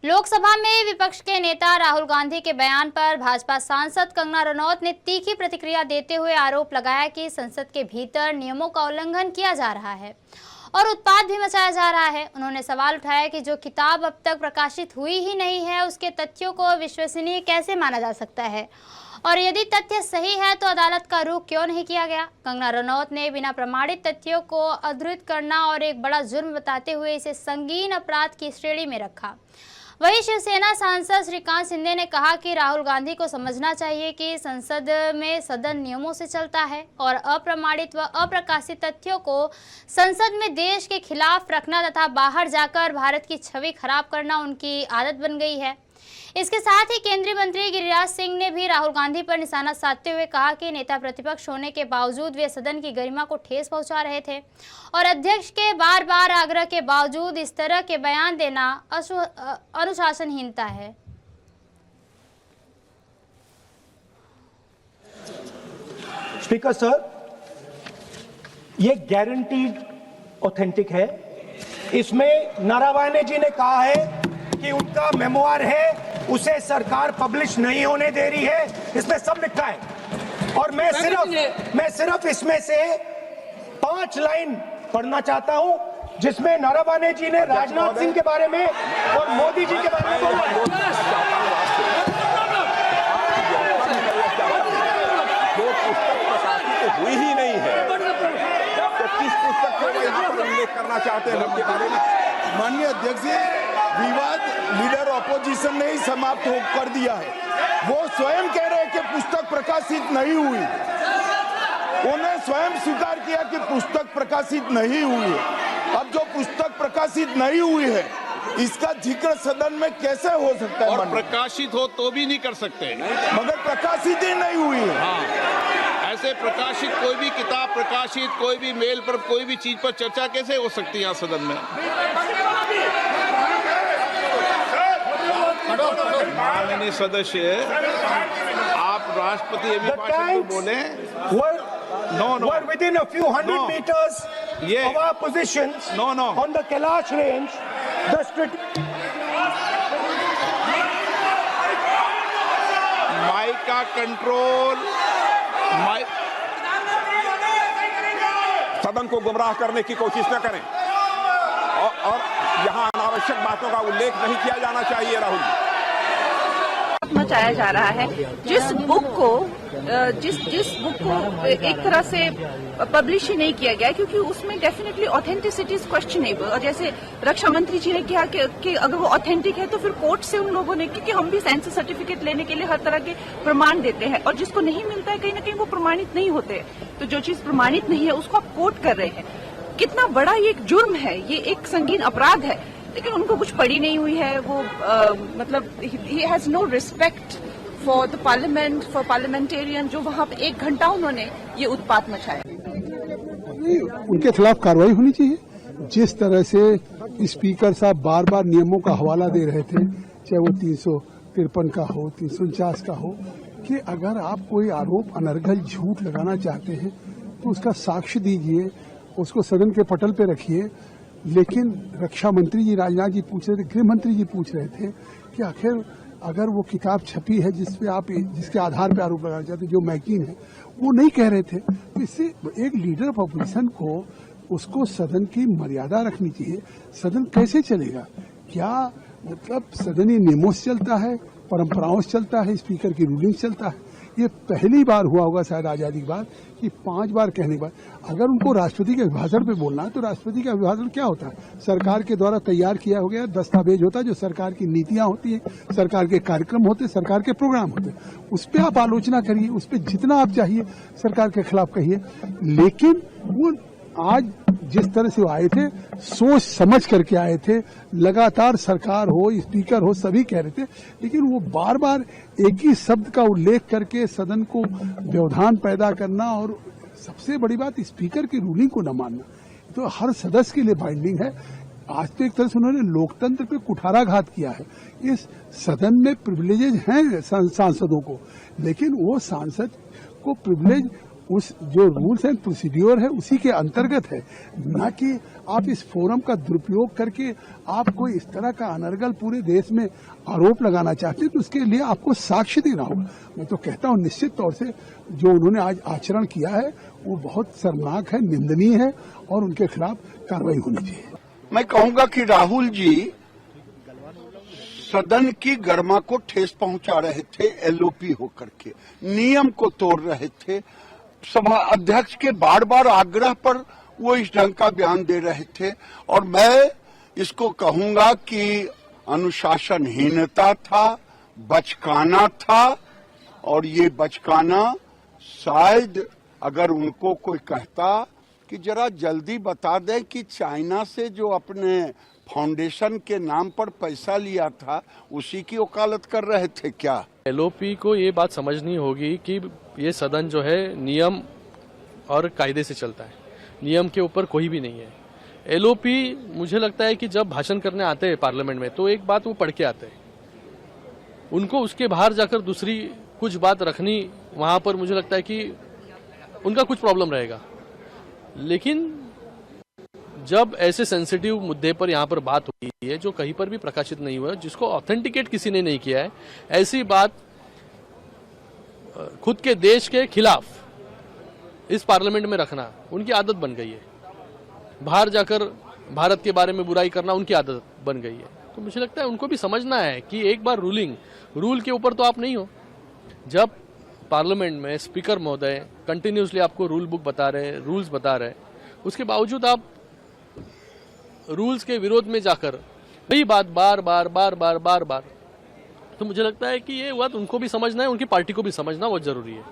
लोकसभा में विपक्ष के नेता राहुल गांधी के बयान पर भाजपा सांसद कंगना रनौत ने तीखी प्रतिक्रिया देते हुए आरोप लगाया कि संसद के भीतर नियमों का उल्लंघन किया जा रहा है और उत्पात भी मचाया जा रहा है। उन्होंने सवाल उठाया कि जो किताब अब तक प्रकाशित हुई ही नहीं है, उसके तथ्यों को विश्वसनीय कैसे माना जा सकता है और यदि तथ्य सही है तो अदालत का रुख क्यों नहीं किया गया। कंगना रनौत ने बिना प्रमाणित तथ्यों को अधृत करना और एक बड़ा जुर्म बताते हुए इसे संगीन अपराध की श्रेणी में रखा। वहीं शिवसेना सांसद श्रीकांत शिंदे ने कहा कि राहुल गांधी को समझना चाहिए कि संसद में सदन नियमों से चलता है और अप्रमाणित व अप्रकाशित तथ्यों को संसद में देश के खिलाफ रखना तथा बाहर जाकर भारत की छवि खराब करना उनकी आदत बन गई है। इसके साथ ही केंद्रीय मंत्री गिरिराज सिंह ने भी राहुल गांधी पर निशाना साधते हुए कहा कि नेता प्रतिपक्ष होने के बावजूद वे सदन की गरिमा को ठेस पहुंचा रहे थे और अध्यक्ष के बार बार आग्रह के बावजूद इस तरह के बयान देना अनुशासनहीनता है। स्पीकर सर, ये गारंटीड ऑथेंटिक है। इसमें नारावाने जी ने कहा है कि उनका मेमोआर है, उसे सरकार पब्लिश नहीं होने दे रही है, इसमें सब लिखा है। और मैं सिर्फ इसमें से 5 लाइन पढ़ना चाहता हूं जिसमें नारावाने जी ने राजनाथ सिंह के बारे में और मोदी जी के बारे में बोला है। जो पुस्तक प्रकाशित हुई ही नहीं है तो किस पुस्तक को यहाँ पर उल्लेख करना चाहते हैं उनके बारे में? माननीय अध्यक्ष जी, विवाद लीडर ऑपोजिशन ने ही समाप्त कर दिया है। वो स्वयं कह रहे हैं कि पुस्तक प्रकाशित नहीं हुई। उन्होंने स्वयं स्वीकार किया कि पुस्तक प्रकाशित नहीं हुई है। अब जो पुस्तक प्रकाशित नहीं हुई है, इसका जिक्र सदन में कैसे हो सकता है? और प्रकाशित हो तो भी नहीं कर सकते, मगर प्रकाशित ही नहीं हुई है। हाँ, ऐसे प्रकाशित कोई भी किताब प्रकाशित, कोई भी मेल पर, कोई भी चीज पर चर्चा कैसे हो सकती है यहाँ सदन में? माननीय सदस्य, आप राष्ट्रपति अभिभाषण को बोले। Were within a few hundred meters of our positions on the Kailash range. Mic का कंट्रोल, सदन को गुमराह करने की कोशिश न करें और यहाँ अनावश्यक बातों का उल्लेख नहीं किया जाना चाहिए। राहुल जी, मचाया जा रहा है। जिस बुक को एक तरह से पब्लिश ही नहीं किया गया क्योंकि उसमें डेफिनेटली ऑथेंटिसिटी इज क्वेश्चनेबल। और जैसे रक्षा मंत्री जी ने कहा कि अगर वो ऑथेंटिक है तो फिर कोर्ट से उन लोगों ने, क्योंकि हम भी सेंसस सर्टिफिकेट लेने के लिए हर तरह के प्रमाण देते हैं और जिसको नहीं मिलता है कहीं ना कहीं वो प्रमाणित नहीं होते। तो जो चीज प्रमाणित नहीं है उसको आप कोर्ट कर रहे हैं। कितना बड़ा ये एक जुर्म है, ये एक संगीन अपराध है, लेकिन उनको कुछ पड़ी नहीं हुई है। वो मतलब ही has no respect for the parliament, for parliamentarian, जो वहां पे 1 घंटा उन्होंने ये उत्पात मचाया। उनके खिलाफ कार्रवाई होनी चाहिए। जिस तरह से स्पीकर साहब बार बार नियमों का हवाला दे रहे थे, चाहे वो 353 का हो, 349 का हो, कि अगर आप कोई आरोप अनर्गल झूठ लगाना चाहते हैं तो उसका साक्ष्य दीजिए, उसको सदन के पटल पे रखिए। लेकिन रक्षा मंत्री जी, राजनाथ जी पूछ रहे थे, गृह मंत्री जी पूछ रहे थे कि आखिर अगर वो किताब छपी है जिसके आधार पर आरोप लगाना चाहते, जो मैगजीन है, वो नहीं कह रहे थे। तो इससे एक लीडर ऑफ अपोजिशन को उसको सदन की मर्यादा रखनी चाहिए। सदन कैसे चलेगा? क्या मतलब सदन ही नियमों से चलता है, परंपराओं से चलता है, स्पीकर की रूलिंग से चलता है? ये पहली बार हुआ होगा शायद आजादी के बाद कि 5 बार कहने के बाद अगर उनको राष्ट्रपति के अभिभाषण पे बोलना है तो राष्ट्रपति का अभिभाषण क्या होता है? सरकार के द्वारा तैयार किया हो गया दस्तावेज होता है, जो सरकार की नीतियां होती है, सरकार के कार्यक्रम होते हैं, सरकार के प्रोग्राम होते हैं। उस पर आप आलोचना करिए, उस पर जितना आप चाहिए सरकार के खिलाफ कहिए। लेकिन वो आज जिस तरह से वो आए थे, सोच समझ करके आए थे। लगातार सरकार हो, स्पीकर हो, सभी कह रहे थे, लेकिन वो बार बार एक ही शब्द का उल्लेख करके सदन को व्यवधान पैदा करना और सबसे बड़ी बात स्पीकर की रूलिंग को न मानना, तो हर सदस्य के लिए बाइंडिंग है। आज तो एक तरह से उन्होंने लोकतंत्र पे कुठाराघात किया है। इस सदन में प्रिविलेजेज हैं सांसदों को, लेकिन वो सांसद को प्रिविलेज उस जो रूल्स एंड प्रोसीड्योर है उसी के अंतर्गत है, ना कि आप इस फोरम का दुरुपयोग करके आप कोई इस तरह का अनर्गल पूरे देश में आरोप लगाना चाहते हैं तो उसके लिए आपको साक्ष्य देना होगा। मैं तो कहता हूं निश्चित तौर से जो उन्होंने आज आचरण किया है वो बहुत शर्मनाक है, निंदनीय है और उनके खिलाफ कार्रवाई होनी चाहिए। मैं कहूंगा कि राहुल जी सदन की गरिमा को ठेस पहुंचा रहे थे, एलओपी होकर के नियम को तोड़ रहे थे। सभा अध्यक्ष के बार बार आग्रह पर वो इस ढंग का बयान दे रहे थे और मैं इसको कहूंगा कि अनुशासनहीनता था, बचकाना था और ये बचकाना शायद अगर उनको कोई कहता कि जरा जल्दी बता दें कि चाइना से जो अपने फाउंडेशन के नाम पर पैसा लिया था उसी की वकालत कर रहे थे क्या? एलओपी को ये बात समझनी होगी कि ये सदन जो है नियम और कायदे से चलता है, नियम के ऊपर कोई भी नहीं है। एलओपी मुझे लगता है कि जब भाषण करने आते हैं पार्लियामेंट में तो एक बात वो पढ़ के आते हैं, उनको उसके बाहर जाकर दूसरी कुछ बात रखनी वहां पर मुझे लगता है कि उनका कुछ प्रॉब्लम रहेगा। लेकिन जब ऐसे सेंसिटिव मुद्दे पर यहाँ पर बात हुई है जो कहीं पर भी प्रकाशित नहीं हुआ है, जिसको ऑथेंटिकेट किसी ने नहीं किया है, ऐसी बात खुद के देश के खिलाफ इस पार्लियामेंट में रखना उनकी आदत बन गई है। बाहर जाकर भारत के बारे में बुराई करना उनकी आदत बन गई है। तो मुझे लगता है उनको भी समझना है कि एक बार रूल के ऊपर तो आप नहीं हो। जब पार्लियामेंट में स्पीकर महोदय कंटिन्यूसली आपको रूल बुक बता रहे हैं, रूल्स बता रहे हैं, उसके बावजूद आप रूल्स के विरोध में जाकर वही बात बार बार, तो मुझे लगता है कि ये बात उनको भी समझना है, उनकी पार्टी को भी समझना बहुत जरूरी है।